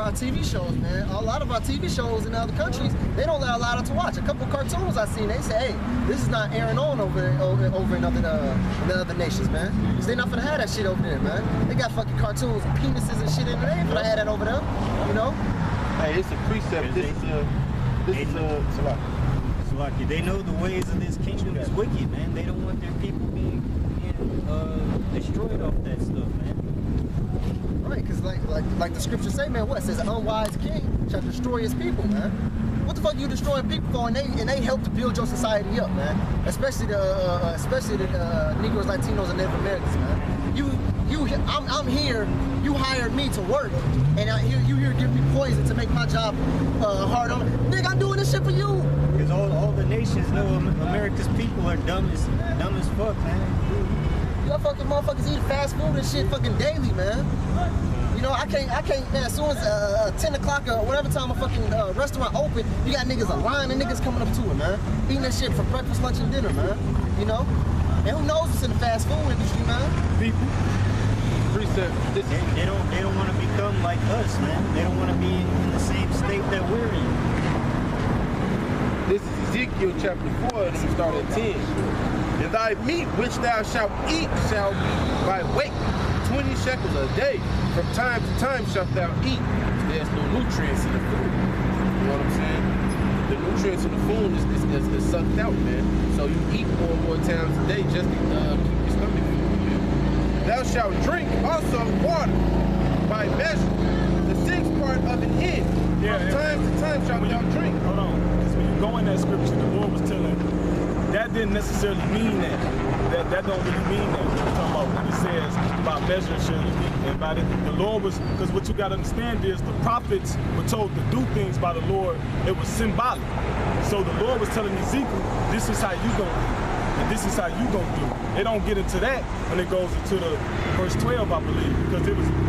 our TV shows, man. A lot of our TV shows in other countries, they don't allow us to watch. A couple cartoons I seen, they say, hey, this is not airing on over in other nations, man. Cause they not finna have that shit over there, man. They got fucking cartoons and penises and shit in there. They ain't finna have that over there, you know? Hey, it's a precept. This is Salachya. They know the ways of this kingdom is wicked, man. They don't want their people being destroyed off that stuff, man. Right, because like the scriptures say, man, what? It says an unwise king shall destroy his people, man. What the fuck you destroying people for? And they help to build your society up, man. Especially the Negroes, Latinos, and Native Americans, man. I'm here. You hired me to work, and you here to give me poison to make my job hard on. Nigga, I'm doing this shit for you. Because all the nations know America's people are dumb as fuck, man. Y'all fucking motherfuckers eat fast food and shit fucking daily, man. You know, I can't, man, as soon as 10 o'clock or whatever time a fucking restaurant open, you got niggas, a line of niggas coming up to it, man. Eating that shit for breakfast, lunch, and dinner, man. You know? And who knows what's in the fast food industry, man? people. Precept. They don't want to become like us, man. They don't want to be in the same state that we're in. This is Ezekiel chapter 4, and we start at 10. And thy meat which thou shalt eat shall be by weight, 20 shekels a day. From time to time shalt thou eat. There's no nutrients in the food. You know what I'm saying? The nutrients in the food is sucked out, man. So you eat more and more times a day just to keep your stomach full, man. Thou shalt drink also water by measure, the sixth part of an hin. From time to time shalt thou drink. Hold on. Because when you go in that scripture, the Lord was telling, that didn't necessarily mean that. That don't really mean that. What we're talking about when it says by measure shall you eat. And by the Lord was, because what you got to understand is the prophets were told to do things by the Lord. It was symbolic. So the Lord was telling Ezekiel, this is how you gonna do. And this is how you gonna do. They don't get into that when it goes into the verse 12, I believe, because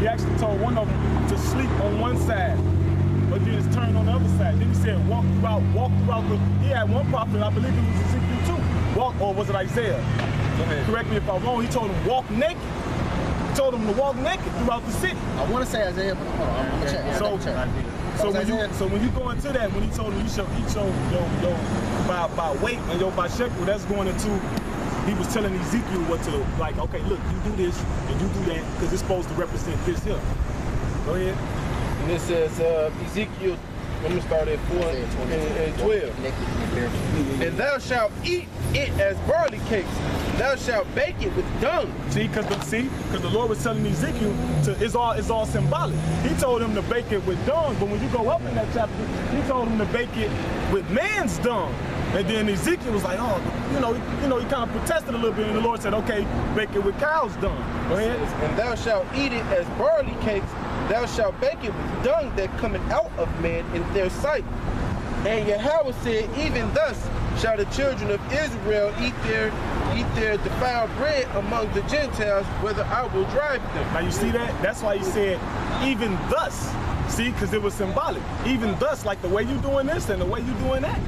he actually told one of them to sleep on one side, but then it's turned on the other side. Then he said, walk throughout he had one prophet, I believe it was Ezekiel too. Or was it Isaiah? Correct me if I'm wrong. He told him walk naked. He told him to walk naked throughout the city. I want to say Isaiah, but hold on, I'm gonna check. So when you go into that, when he told him you shall eat your by weight and your by shekel, that's going into, he was telling Ezekiel what to, like, okay, look, you do this and you do that because it's supposed to represent this here. Go ahead. And it says Ezekiel, let me start at 4 and 12. And thou shalt eat it as barley cakes. Thou shalt bake it with dung. See, because the Lord was telling Ezekiel it's all symbolic. He told him to bake it with dung, but when you go up in that chapter, he told him to bake it with man's dung. And then Ezekiel was like, oh, he kind of protested a little bit, and the Lord said, okay, bake it with cow's dung. Go ahead. And thou shalt eat it as barley cakes. Thou shalt bake it with dung that cometh out of man in their sight. And Yahawashi said, even thus shall the children of Israel eat their defiled bread among the Gentiles, whether I will drive them. Now you see that? That's why he said, even thus. See, because it was symbolic. Even thus, like the way you doing this and the way you doing that.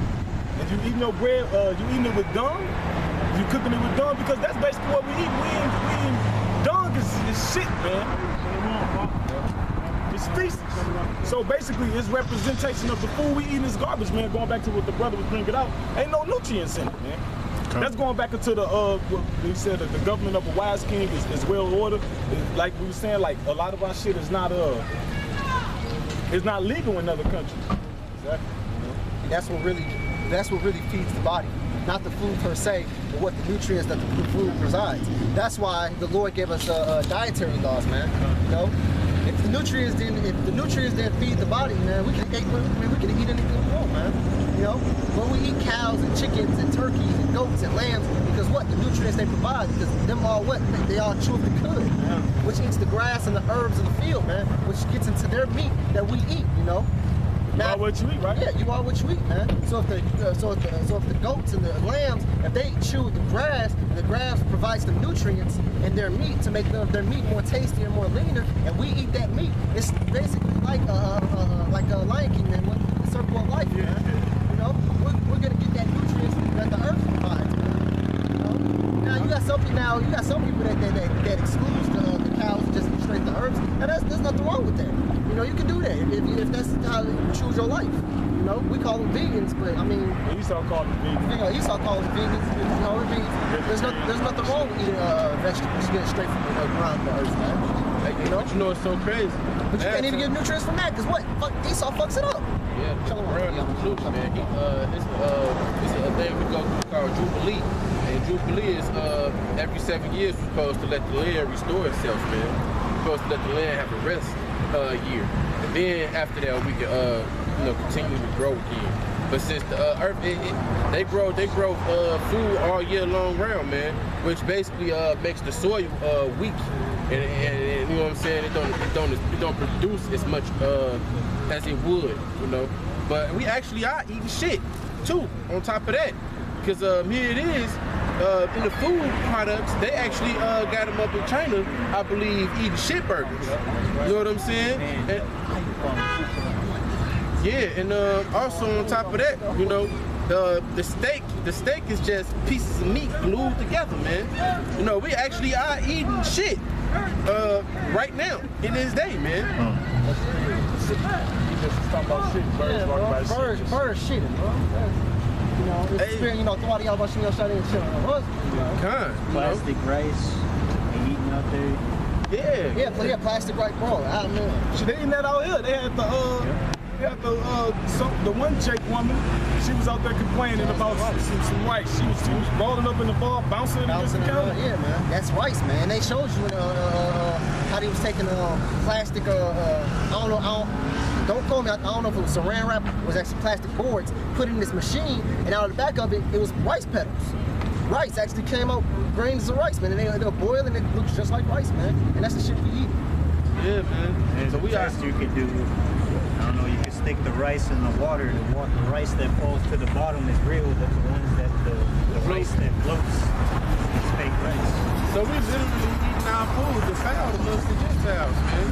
And you eating your bread, you eating it with dung, you cooking it with dung, because that's basically what we eat. We eat dung is shit, man. It's feces. So basically, it's representation of the food we eating is garbage, man. Going back to what the brother was bringing out, ain't no nutrients in it, man. Okay. That's going back into the what he said that the government of a wise king is well ordered. Like we were saying, like a lot of our shit is not legal in other countries. Exactly. And that's what really feeds the body, not the food per se, but what the nutrients that the food resides. That's why the Lord gave us dietary laws, man. You know, if the nutrients didn't feed the body, man, we can eat anything we want, man. You know, when we eat cows and chickens and turkeys and goats and lambs, because what the nutrients they provide, because them all what they all chew up the good, which eats the grass and the herbs in the field, man, which gets into their meat that we eat. You know. You are what you eat, right? Yeah, you are what you eat, man. So if the goats and the lambs, if they chew the grass provides them nutrients in their meat to make their meat more tasty and more leaner, and we eat that meat. It's basically like a Lion King, man, the circle of life, man. You know, we're gonna get that nutrients that the earth provides, man. You know? Now you got some people that excludes the cows and just straight the herbs, and there's nothing wrong with that. You know, you can do that. if that's how you choose your life. You know, we call them vegans, but I mean, Esau called them vegans. you know, Esau calls them vegans. You know, there's nothing wrong with eating vegetables getting straight from the ground, the earth, man. You know? But you know it's so crazy. But you can't even get nutrients from that, because what? Esau fucks it up. Yeah, around evolution, man. It's a thing we go through called Jubilee. And Jubilee is every 7 years we're supposed to let the land restore itself, man. We're supposed to let the land have a rest year. And then after that we can continue to grow again. But since the earth, they grow food all year long round, man, which basically makes the soil weak, and you know what I'm saying. It don't produce as much as it would, you know. But we actually are eating shit too. On top of that, because here it is in the food products, they actually got them up in China, I believe, eating shit burgers. You know what I'm saying? And also on top of that, you know, the steak is just pieces of meat glued together, man. You know, we actually are eating shit right now in this day, man. Just talking about shit. Birds shitting, bro. You know, it's experience, you know, throughout the Yahawashi shot in shit on the husband. Plastic rice and eating out there. Yeah, plastic rice, bro. I know. Shit, they eating that out here. They had the one Jake woman. She was out there complaining about some rice. She was rolling up in the ball, bouncing it against the counter. Yeah, man. That's rice, man. They showed you how they was taking plastic. Don't call me. I don't know if it was saran wrap. It was actually plastic boards put in this machine, and out of the back of it, it was rice petals. Rice actually came out grains of rice, man, and they'll boil and it looks just like rice, man. And that's the shit we eat. Yeah, man. And so you could do. I don't know. You could stick the rice in the water. The rice that falls to the bottom is real. But the ones that the rice that floats is fake rice. So we literally eating our food defiled amongst the Gentiles, man.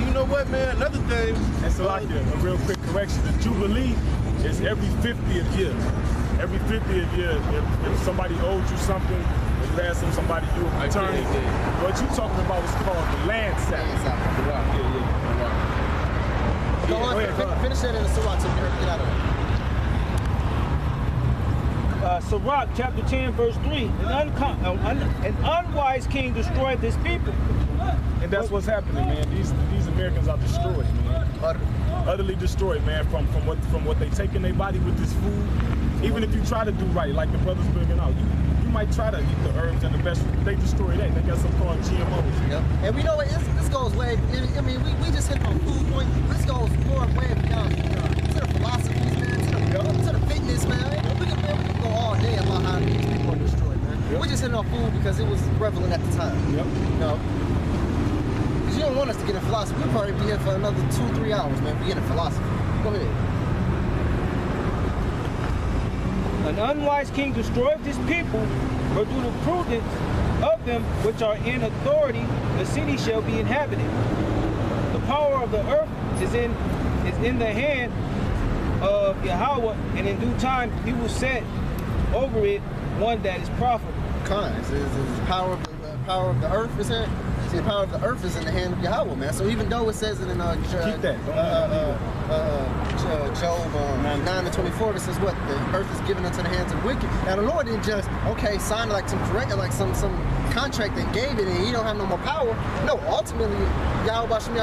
You know what, man? Another thing. And Salachya, a real quick correction. The Jubilee is every 50th year. Every 50th year, if somebody owed you something, if you asked somebody you would return it. What you talking about is called the land Sabbath. Go on, finish that in the Sirach, so we can get out of it. Sirach chapter 10 verse 3, an unwise king destroyed this people. And that's what's happening, man. These Americans are destroyed, man. Utterly destroyed, man, from what they take in their body with this food. Even if you try to do right, like the brothers bringing out, you might try to eat the herbs and the vegetables. They destroy that. They got some called GMOs. Yep. And we know what this goes way. I mean, we just hit on food point. This goes more way beyond to the philosophies, man, to the fitness, man. We can go all day about how these people are destroyed, man. We just hit on food because it was prevalent at the time. Yep. You know. Because you don't want us to get in philosophy. We'll probably be here for another 2-3 hours, man. We get in philosophy. Go ahead. An unwise king destroyed this people, but due to prudence of them which are in authority, the city shall be inhabited. The power of the earth is in the hand of Yahweh, and in due time he will set over it one that is profitable. It's the power of the earth is in. See, the power of the earth is in the hand of Yahweh, man. So even though it says it in Job 9:24, it says what? The earth is given unto the hands of the wicked. Now the Lord didn't just sign like some contract that gave it and he don't have no more power. No, ultimately Yahawashi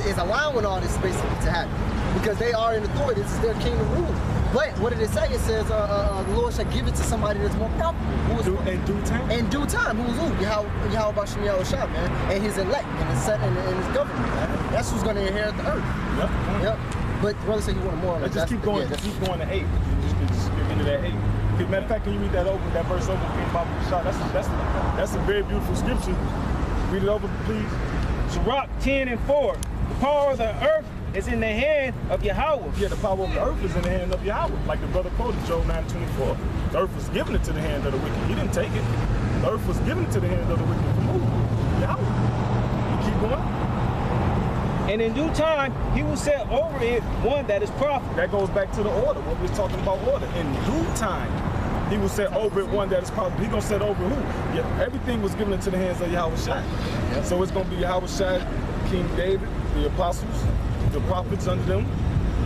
is allowing all this basically to happen because they are in authority. This is their kingdom rule. But what did it say? It says the Lord shall give it to somebody that's more profitable. In due time? In due time. Who's who? Yahawashi, man. And his elect and his set and his government, man. That's who's going to inherit the earth. Yep. But the brother said you want more on it. Just keep going. Keep going to 8. Just get into that 8. Matter of fact, can you read that verse over? That's a very beautiful scripture. Read it over, please. Sirach 10:4. The power of the earth is in the hand of Yahweh. Yeah, the power of the earth is in the hand of Yahweh. Like the brother quoted, Job 9:24. The earth was given it to the hand of the wicked. He didn't take it. The earth was given to the hand of the wicked. From who? Yahweh. You keep going. And in due time, he will set over it one that is profitable. That goes back to the order. What we're talking about order. In due time, he will set over it one that is profitable. He's going to set over who? Yeah, everything was given into the hands of Yahawashi. So it's going to be Yahawashi, King David, the apostles, the prophets under them,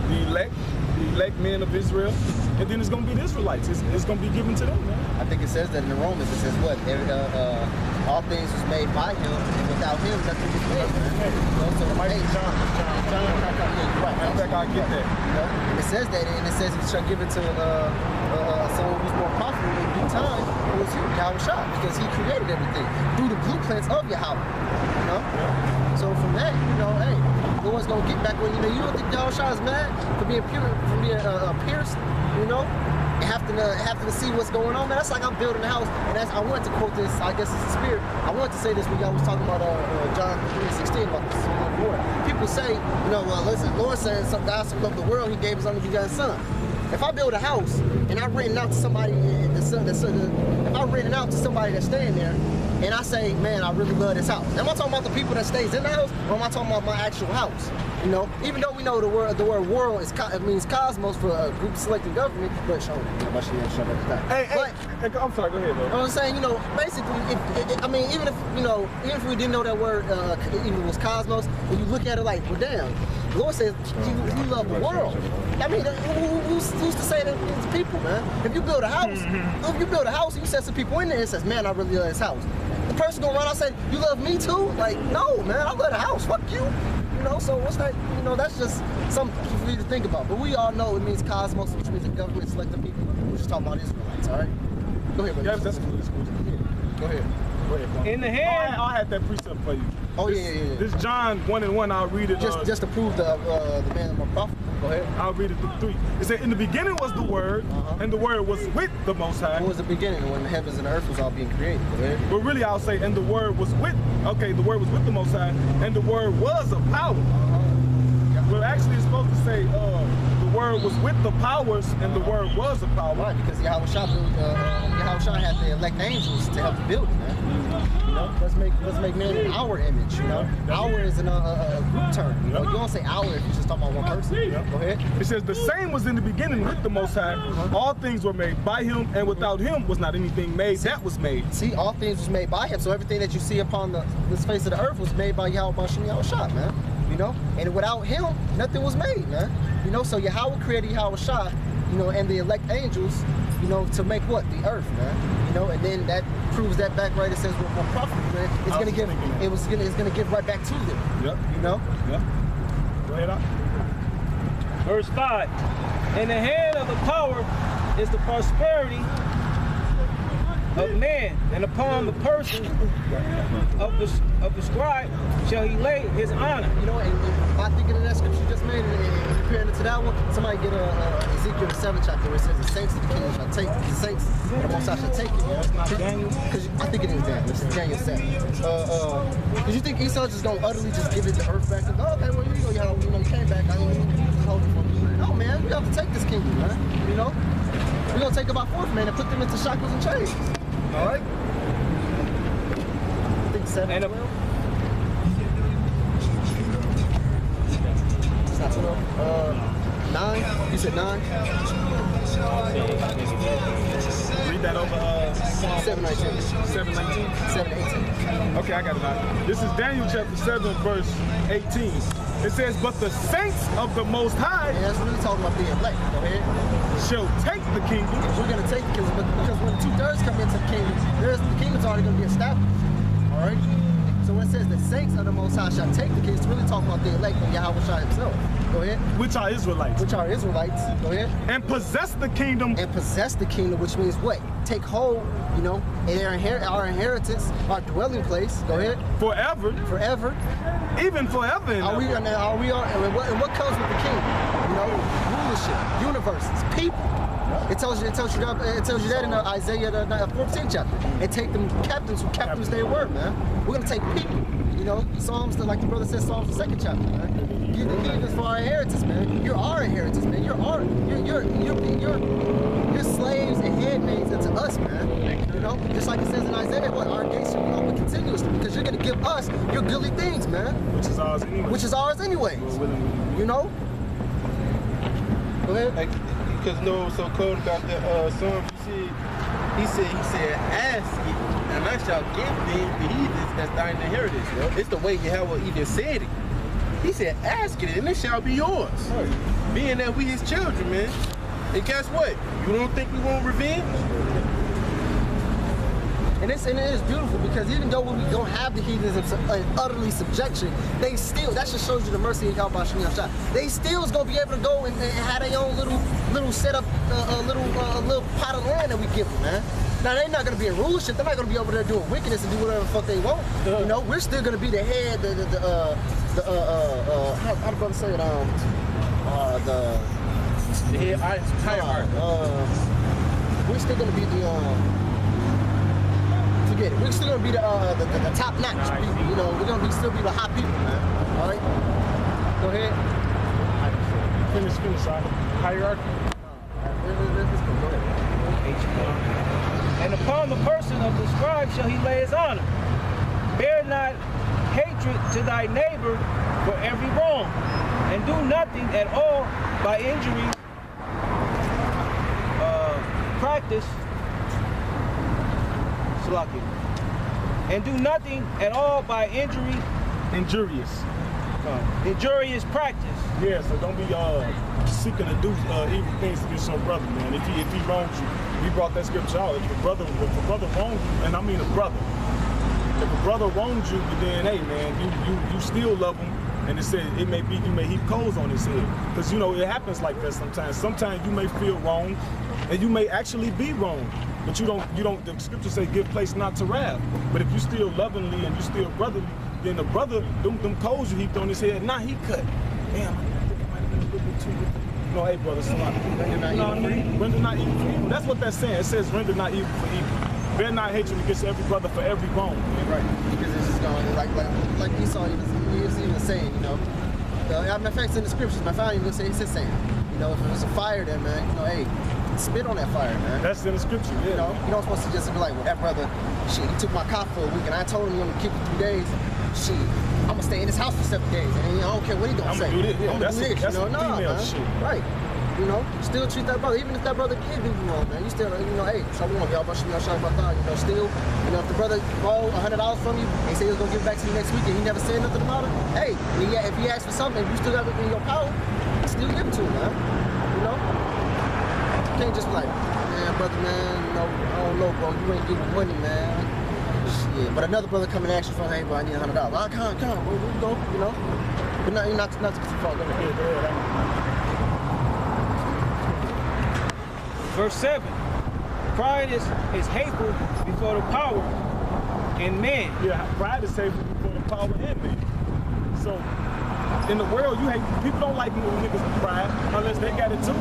the elect men of Israel, and then it's going to be the Israelites. It's going to be given to them, man. I think it says that in the Romans. It says what? All things was made by him, and without him, nothing was made. Man. You know, so Might be John. Right. Matter of fact, I get that. You know, and it says that, and it says he shall give it to someone who's more profitable in due time. It was him, Yahawashi, because he created everything through the blueprints of Yahweh. You know, so from that, you know, hey, the Lord's gonna get back when you don't think Yahawashi is mad for being pierced, you know. Having to see what's going on, man. That's like I'm building a house, and I wanted to quote this. I guess it's the spirit. I wanted to say this when y'all was talking about John 3:16 about the Son of the Lord. People say, you know, well, listen, the Lord said, God so loved the world, He gave His only begotten Son. If I build a house and I rent it out to somebody, if I rent it out to somebody that's staying there, and I say, man, I really love this house. Am I talking about the people that stays in the house, or am I talking about my actual house? You know, even though we know the word world it means cosmos for a group selected government, but show me. Hey, I'm sorry, go ahead, bro. You know what I'm saying? You know, basically, even if we didn't know that word, even it was cosmos, and you look at it like, well, damn, the Lord says you love the world. I mean, who's to say that it's people, man? If you build a house, and you set some people in there and says, man, I really love this house. The person gonna run out and say, you love me too? Like, no, man, I love the house. Fuck you. You know, so what's that? You know, that's just something for you to think about. But we all know it means cosmos, which means the government selected people. We're just talking about Israelites, all right? Go ahead, brother. Yeah, that's cool. That's cool. Go ahead. Go ahead. In the hand. I had that precept for you. Oh, this, yeah. This John 1:1, I'll read it. Just to prove the man of my prophet. Go ahead. I'll read it through 3. It said, in the beginning was the Word, and the Word was with the Most High. What was the beginning when the heavens and the earth was all being created? Go ahead. But really, I'll say, and the Word was with, the Word was with the Most High, and the Word was of power. Well, actually, it's supposed to say, the Word was with the powers, and the Word was of power. Right, because Yahawashi had the elect angels to help build it, man. You know, let's make man in our image. You know, our is a group term. You know, you don't say our if you're just talking about one person. You know? Go ahead. It says the same was in the beginning with the Most High. All things were made by Him, and without Him was not anything made that was made. See, all things was made by Him. So everything that you see upon this face of the earth was made by Yahawashi, man. You know, and without Him, nothing was made, man. You know, so Yahweh created Yahawashi, you know, and the elect angels, you know, to make what? The earth, man. You know, and then that proves that back right. It says what prophet, man, it's gonna give right back to them. Yep. You know? Yep. Go ahead out. Verse 5. In the hand of the power is the prosperity of man, and upon the person of the scribe shall he lay his honor. You know, and I think in that scripture you just made, and comparing it to that one, somebody get Ezekiel the 7th chapter where it says the saints of the kingdom shall take the saints, the Most High shall take it. That's not Daniel. Because I think it is Daniel. This is Daniel 7. Because you think Esau's just gonna utterly just give it the earth back? And, oh, okay, well, you know, you came back. I mean, you just hold it for me. No, man, we have to take this kingdom, man. You know, we're gonna take it by force, man, and put them into shackles and chains. All right. I think 7. And it's not 12. 9. You said 9. Read that over 7:19. 7:19. 7:18. Okay, I got it now. This is Daniel chapter 7, verse 18. It says, but the saints of the Most High And that's really talking about being elect. Go ahead. shall take the kingdom. We're gonna take the kingdom because when 2/3 come into the kingdom, the kingdom's already gonna be established. All right. So when it says the saints of the Most High shall take the kingdom, it's really talking about the elect of Yahawashi Himself. Go ahead. Which are Israelites. Which are Israelites. Go ahead. And possess the kingdom. And possess the kingdom, which means what? Take hold, you know, and our inheritance, our dwelling place. Go ahead. Forever. Forever. Even forever. And And what comes with the kingdom? You know, rulership, universes, people. It tells you that in Isaiah the 14th chapter. And take them captains who captains they were, man. We're gonna take people. You know, Psalms, like the brother says, Psalms the 2nd chapter, man. Give us for our inheritance, man. You're our inheritance, man. You're slaves and handmaids unto us, man. You know, just like it says in Isaiah, what our gates shall be open continuously, because you're gonna give us your goodly things, man. which is ours anyway. Which is ours anyways. You know? Go ahead. Like, because you know what was so cold about that song? He said, ask it, and I shall give thee the heathens as thine inheritance. It's the way Yahweh even said it. He said, ask it, and it shall be yours. Being that we his children, man. And guess what? You don't think we want revenge? And it is beautiful because even though when we don't have the heathens in utterly subjection, they still, that just shows you the mercy of Yahawashi. They still is gonna be able to go and have their own little setup, little pot of land that we give them, man. Now they're not gonna be in rulership. They're not gonna be over there doing wickedness and do whatever the fuck they want. You know, we're still gonna be the head, how the brother say it? The head hierarchy. We're still gonna be forget it. We're still gonna be the top notch people. You know, we're gonna still be the hot people, man. All right. Go ahead. Finish, hierarchy. Go ahead. And upon the person of the scribe shall he lay his honor. Bear not hatred to thy neighbor for every wrong, and do nothing at all by injury, practice, Salachya. And do nothing at all by Injurious. injurious practice. Yeah, so don't be seeking to do evil things against your brother, man. If he wrongs you, we brought that scripture out. If a brother wrongs you, and I mean a brother, if a brother wrongs you, then hey, man, you still love him. And it said it may be you may heap coals on his head, because you know it happens like that sometimes. Sometimes you may feel wrong, and you may actually be wrong, but you don't. The scripture say give place not to wrath. But if you still lovingly and you still brotherly, then the brother them coals you heaped on his head, now he cut. Damn, I think it might have been a little bit too. No, hey brother, render not evil for evil. That's what that's saying. It says render not evil for evil. Bear not hatred against every brother for every wrong. Right, because it's just going like Esau even saying, you know. Matter of fact, it's in the scriptures. My father even says it's saying, you know, if it was a fire there, man, you know, hey, spit on that fire, man. That's in the scripture, yeah. You know, you're not supposed to just be like, well, that brother, shit, he took my car for a week, and I told him I'm gonna keep it 3 days. Shit, I'm gonna stay in his house for 7 days, and I don't care what he gonna say. I'm gonna do this. Yeah, I'm gonna do this, that's you know, some female shit. Right. You know, still treat that brother, even if that brother did do you wrong, man. You still, you know, hey, shalom, y'all, you know, still, you know, if the brother borrowed $100 from you and say he was gonna give it back to you next week and he never said nothing about it, hey, if he asked for something, you still got it in your power, still give it to him, man. You know? You can't just be like, man, brother, man, you know, I don't know, bro, you ain't giving money, man. Shit. But another brother come and ask you for, hey, bro, I need $100. Oh, come on, where we go, you know? But not to get too far. Go ahead. Verse 7. Pride is hateful before the power and man. Yeah, pride is hateful before the power and man. So in the world, people don't like little niggas with pride unless they got it too.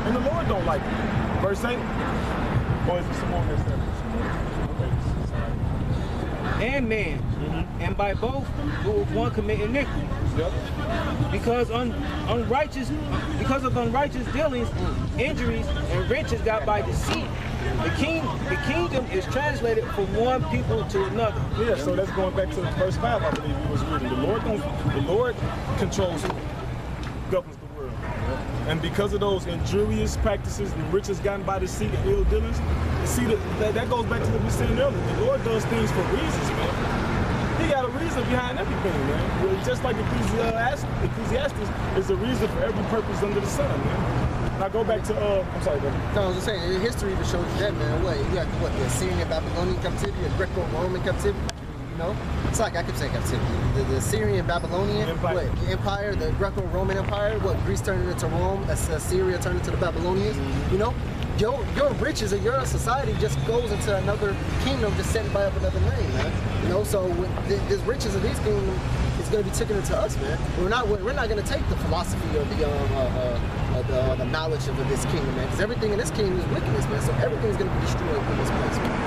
And the Lord don't like it. Verse 8. Or is it some more than 7? And man, and by both will one commit iniquity. Yep. Because of unrighteous dealings, injuries, and riches got by deceit. The kingdom is translated from one people to another. Yeah, so that's going back to verse 5, I believe you was reading. The Lord controls who governs the world. And because of those injurious practices, the riches gotten by deceit and ill dealings, see that goes back to what we said earlier. The Lord does things for reasons, man. He got a reason behind everything, man. Well, just like Ecclesiastes is a reason for every purpose under the sun, man. Now go back to, I'm sorry, brother. No, I was just saying, history even shows you that, man. You got the Assyrian Babylonian captivity, the Greco-Roman captivity, you know? It's like, I keep saying captivity. The Assyrian Babylonian Empire, the Greco-Roman Empire, Greece turned into Rome, Assyria turned into the Babylonians, you know? Your riches of your society just goes into another kingdom just set by up another name, man. You know, so the riches of these kingdoms is going to be taken into us, man. We're not going to take the philosophy of the knowledge of this kingdom, man. Because everything in this kingdom is wickedness, man. So everything's going to be destroyed in this place, man. You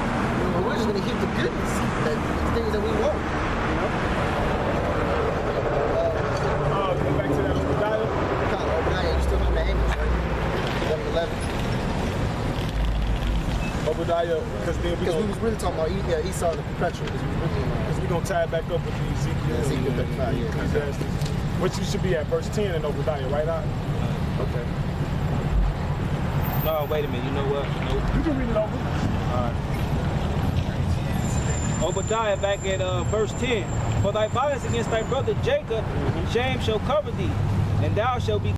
know, we're just going to heap the goodness, the things that we want, you know. Go back to that Obadiah. Obadiah, you still on the Amos, right? 11. Obadiah, because then we was really talking about Esau and the perpetual. Because we're going to tie it back up with the Ezekiel 35, Ecclesiastes. Which you should be at verse 10 in Obadiah, right out? Okay. No, wait a minute. You know what? Nope. You can read it over. All right. Obadiah back at verse 10. For thy violence against thy brother Jacob, shame shall cover thee, and thou shalt be